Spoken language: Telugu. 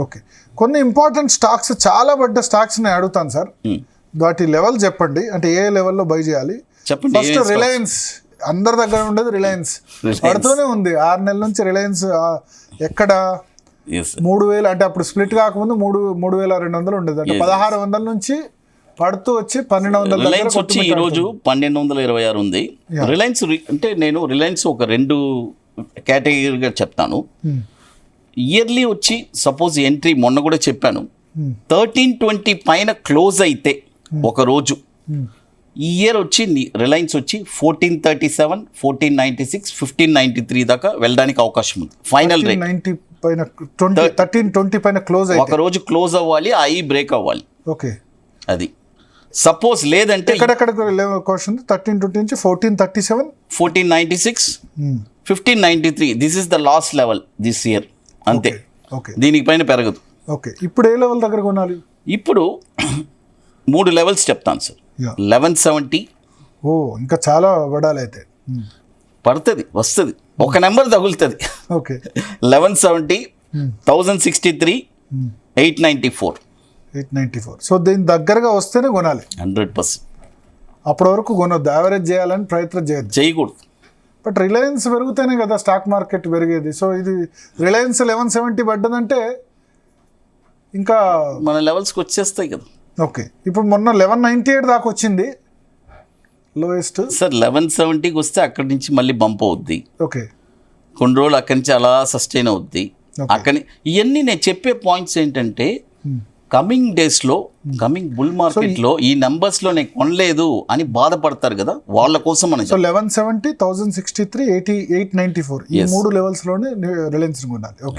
ఓకే, కొన్ని ఇంపార్టెంట్ స్టాక్స్, చాలా పడ్డ స్టాక్స్ నేను అడుగుతాను సార్. వాటి లెవెల్ చెప్పండి, అంటే ఏ లెవెల్లో బై చేయాలి చెప్పండి. ఫస్ట్ రిలయన్స్ అందరి దగ్గర ఉండేది రిలయన్స్ పడుతూనే ఉంది 6 నెలల నుంచి. రిలయన్స్ ఎక్కడ 3,000, అంటే అప్పుడు స్ప్లిట్ కాకముందు 3,200 ఉండేది, అంటే 1,600 నుంచి పడుతూ వచ్చి 1,200. రిలయన్స్ వచ్చి ఈ రోజు 1,226 ఉంది. రిలయన్స్ అంటే నేను రిలయన్స్ ఒక 2 కేటగిరీగా చెప్తాను. ఇయర్లీ వచ్చి సపోజ్ ఎంట్రీ మొన్న కూడా చెప్పాను, 1320 పైన క్లోజ్ అయితే ఒక రోజు, ఈ ఇయర్ వచ్చి రిలయన్స్ వచ్చి 1437, 1496, 1593 దాకా వెళ్ళడానికి అవకాశం ఉంది. ఫైనల్ రేట్ 1320 పైన క్లోజ్ ఒక రోజు క్లోజ్ అవ్వాలి, ఐ బ్రేక్ అవ్వాలి. ఓకే, అది సపోజ్ లేదంటే ఎక్కడెక్కడ క్వశ్చన్ 1320 నుంచి 1437, 1496, 1593 this is the last level this year, అంతే. ఓకే, దీనికి పైన పెరగదు. ఓకే, ఇప్పుడు ఏ లెవెల్ దగ్గర కొనాలి? ఇప్పుడు 3 లెవెల్స్ చెప్తాను సార్. 1170 ఇంకా చాలా పడాలి అయితే. పడుతుంది, వస్తుంది, ఒక నెంబర్ తగులుతుంది. ఓకే, 1170, 1063, 894. సో దీని దగ్గరగా వస్తేనే కొనాలి 100%. అప్పటి వరకు కొనొద్దు, యావరేజ్ చేయాలని ప్రయత్నం చేయొద్దు, చేయకూడదు. బట్ రిలయన్స్ పెరుగుతేనే కదా స్టాక్ మార్కెట్ పెరిగేది. సో ఇది రిలయన్స్ 1170 పడ్డదంటే ఇంకా మన లెవెల్స్కి వచ్చేస్తాయి కదా. ఓకే, ఇప్పుడు మొన్న 1198 దాకా వచ్చింది లోయెస్ట్ సార్. 1170కి వస్తే అక్కడి నుంచి మళ్ళీ బంప్ అవుద్ది. ఓకే, కొన్ని రోజులు అక్కడి నుంచి అలా సస్టైన్ అవుద్ది. అక్కడి ఇవన్నీ నేను చెప్పే పాయింట్స్ ఏంటంటే కమింగ్ డేస్లో, కమింగ్ బుల్ మార్కెట్లో ఈ నెంబర్స్లో నేను కొనలేదు అని బాధపడతారు కదా, వాళ్ళ కోసం మనం. సో 1170, 1063, 894 ఈ 3 లెవెల్స్లోనే రిలయన్స్ కొనాలి. ఓకే.